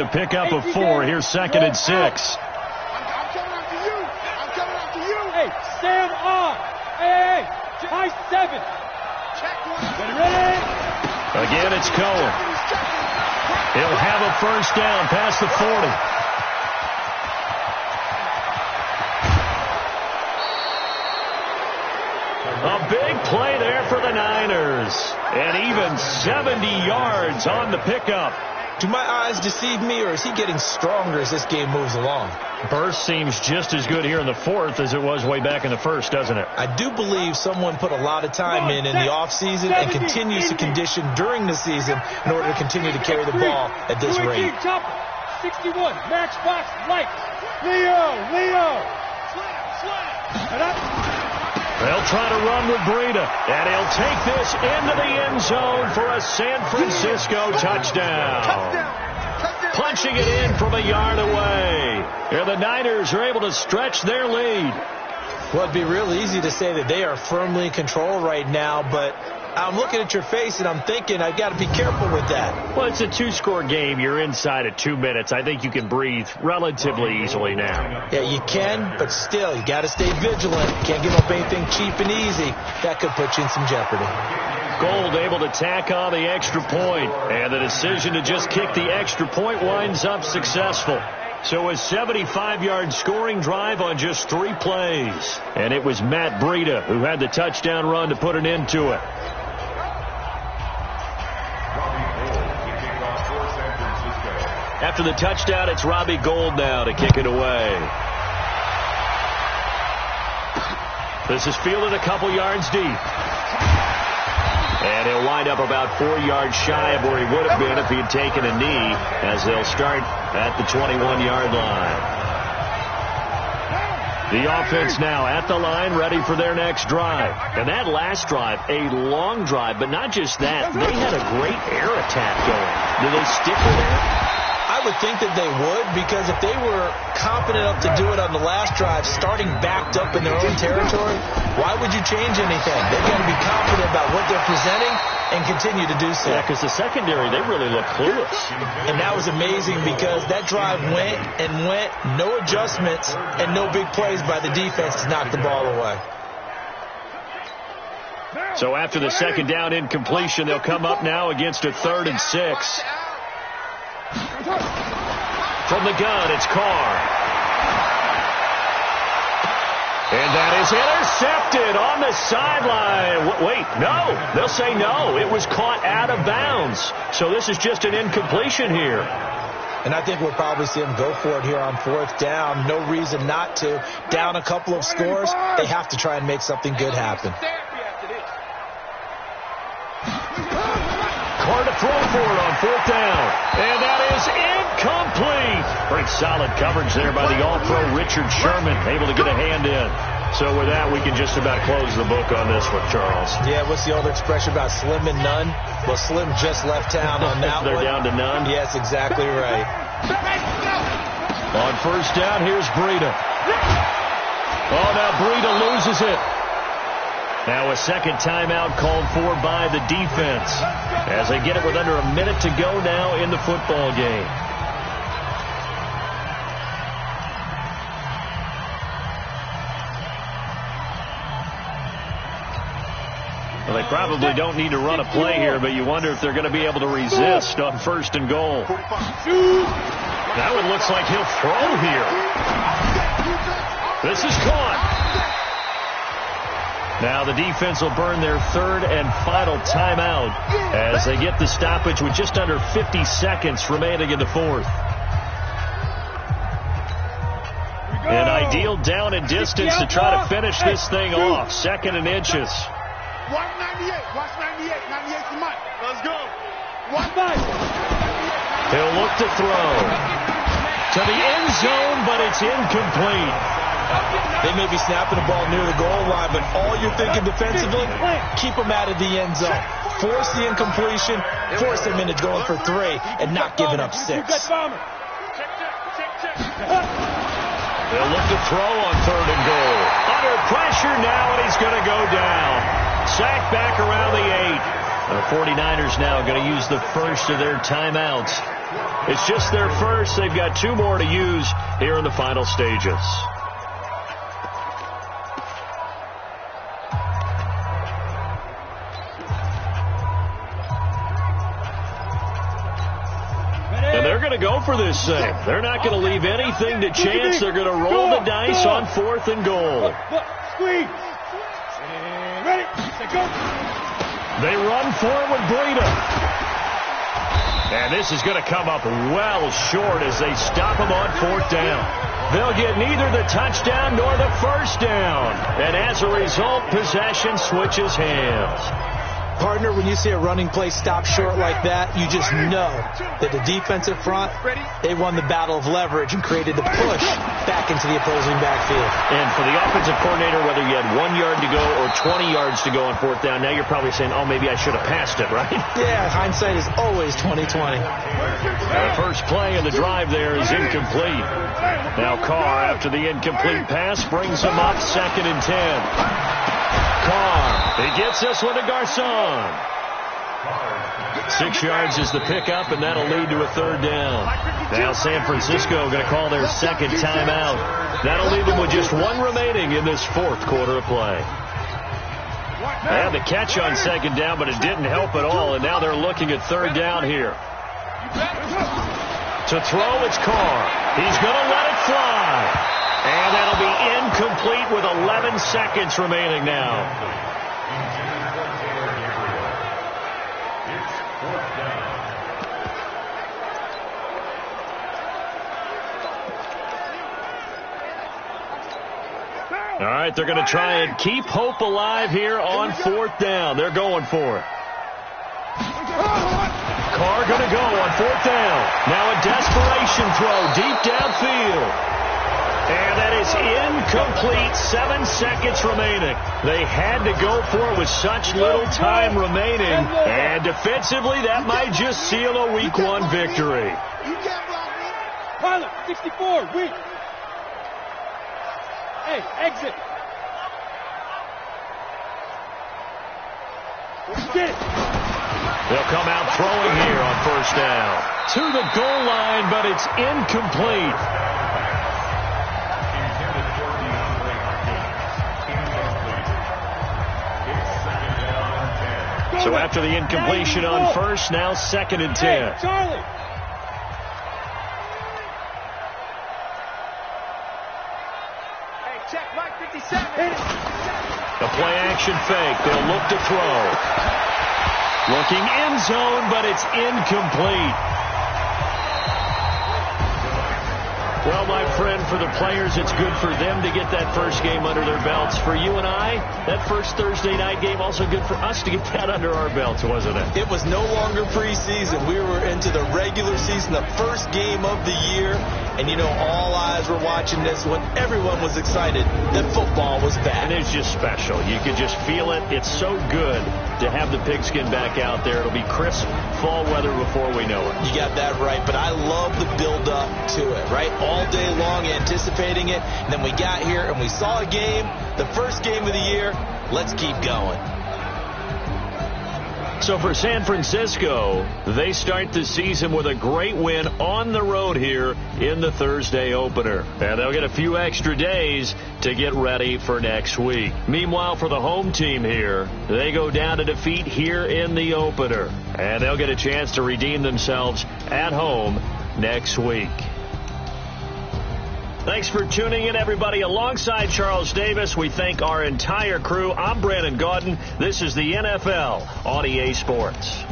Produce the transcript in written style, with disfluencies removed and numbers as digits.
the pickup of 4. Here's 2nd and 6. I'm coming after you. I'm coming after you. Hey, stand on. Hey, high 7. Check one. Ready? Again, it's Cohen. He'll have a first down past the 40. A big play there for the Niners. And even 70 yards on the pickup. Do my eyes deceive me, or is he getting stronger as this game moves along? Burst seems just as good here in the 4th as it was way back in the 1st, doesn't it? I do believe someone put a lot of time in the offseason and continues to condition during the season in order to continue to carry the ball at this rate. 61, matchbox, light. Leo. They'll try to run with Breida, and he'll take this into the end zone for a San Francisco touchdown. Punching it in from a yard away. Here the Niners are able to stretch their lead. Well, it'd be real easy to say that they are firmly in control right now, but I'm looking at your face and I'm thinking I've got to be careful with that. Well, it's a 2-score game. You're inside at 2 minutes. I think you can breathe relatively easily now. Yeah, you can, but still, you got to stay vigilant. Can't give up anything cheap and easy. That could put you in some jeopardy. Gold able to tack on the extra point, and the decision to just kick the extra point winds up successful. So a 75-yard scoring drive on just 3 plays. And it was Matt Breida who had the touchdown run to put an end to it. After the touchdown, it's Robbie Gould now to kick it away. This is fielded a couple yards deep. And he'll wind up about 4 yards shy of where he would have been if he had taken a knee, as they'll start at the 21-yard line. The offense now at the line, ready for their next drive. And that last drive, a long drive, but not just that. They had a great air attack going. Do they stick with that? I would think that they would, because if they were confident enough to do it on the last drive, starting backed up in their own territory, why would you change anything? They've got to be confident about what they're presenting and continue to do so. Yeah, because the secondary, they really look clueless. And that was amazing because that drive went and went, no adjustments and no big plays by the defense to knock the ball away. So after the second down incompletion, they'll come up now against a 3rd and 6. From the gun, it's Carr. And that is intercepted on the sideline. Wait, no. They'll say no. It was caught out of bounds. So this is just an incompletion here. And I think we'll probably see them go for it here on 4th down. No reason not to. Down a couple of scores, they have to try and make something good happen. Carr to throw for it on 4th down. And that is incomplete. Pretty solid coverage there by the All-Pro Richard Sherman, able to get a hand in. So with that, we can just about close the book on this one, Charles. Yeah, what's the old expression about slim and none? Well, Slim just left town on that They're one. down to none? Yes, exactly right. On 1st down, here's Breida. Oh, now Breida loses it. Now a second timeout called for by the defense as they get it with under a minute to go now in the football game. Well, they probably don't need to run a play here, but you wonder if they're going to be able to resist on 1st and goal. That one looks like he'll throw here. This is caught. Now the defense will burn their 3rd and final timeout as they get the stoppage with just under 50 seconds remaining in the 4th. An ideal down and distance to try to finish this thing off. 2nd and inches. Watch 98. Watch 98. 98's the mic. Let's go. Watch 98. He'll look to throw to the end zone, but it's incomplete. They may be snapping the ball near the goal line, but all you're thinking defensively, keep them out of the end zone. Force the incompletion, force them into going for 3 and not giving up 6. They'll look to throw on 3rd and goal. Under pressure now, and he's going to go down. Sacked back around the 8. The 49ers now going to use the first of their timeouts It's just their first. They've got 2 more to use here in the final stages. And they're going to go for this thing. They're not going to leave anything to chance. They're going to roll the dice on 4th and goal. Squeeze. Ready. Go. They run forward, Breida. And this is going to come up well short as they stop him on 4th down. They'll get neither the touchdown nor the first down. And as a result, possession switches hands. Partner, when you see a running play stop short like that, you just know that the defensive front, they won the battle of leverage and created the push back into the opposing backfield. And for the offensive coordinator, whether you had 1 yard to go or 20 yards to go on 4th down, now you're probably saying, oh, maybe I should have passed it, right? Yeah, hindsight is always 20/20. The first play of the drive there is incomplete. Now Carr, after the incomplete pass, brings him up 2nd and 10. Carr, he gets this one to Garcon. 6 yards is the pickup, and that'll lead to a 3rd down. Now San Francisco going to call their 2nd timeout. That'll leave them with just 1 remaining in this 4th quarter of play. They had the catch on 2nd down, but it didn't help at all, and now they're looking at 3rd down here. To throw, it's Carr. He's going to let it fly. And that'll be incomplete with 11 seconds remaining now. All right, they're going to try and keep hope alive here on 4th down. They're going for it. Carr going to go on 4th down. Now a desperation throw deep downfield. And that is incomplete. 7 seconds remaining. They had to go for it with such little time remaining. And defensively, that might just seal a Week 1 victory. Pilot, 64, weak. Hey, exit. Get it. They'll come out throwing here on 1st down. To the goal line, but it's incomplete. So after the incompletion on 1st, now 2nd and 10. Hey, Charlie. Hey, check Mike 57. The play action fake. They'll look to throw. Looking end zone, but it's incomplete. Well, my friend, for the players, it's good for them to get that first game under their belts. For you and I, that first Thursday night game, also good for us to get that under our belts, wasn't it? It was no longer preseason. We were into the regular season, the first game of the year. And, you know, all eyes were watching this when everyone was excited that football was back. And it's just special. You could just feel it. It's so good to have the pigskin back out there. It'll be crisp fall weather before we know it. You got that right, but I love the build-up to it, right? All day long anticipating it. And then we got here and we saw a game, the first game of the year. Let's keep going. So for San Francisco, they start the season with a great win on the road here in the Thursday opener. And they'll get a few extra days to get ready for next week. Meanwhile, for the home team here, they go down to defeat here in the opener. And they'll get a chance to redeem themselves at home next week. Thanks for tuning in, everybody. Alongside Charles Davis, we thank our entire crew. I'm Brandon Gaudin. This is the NFL on EA Sports.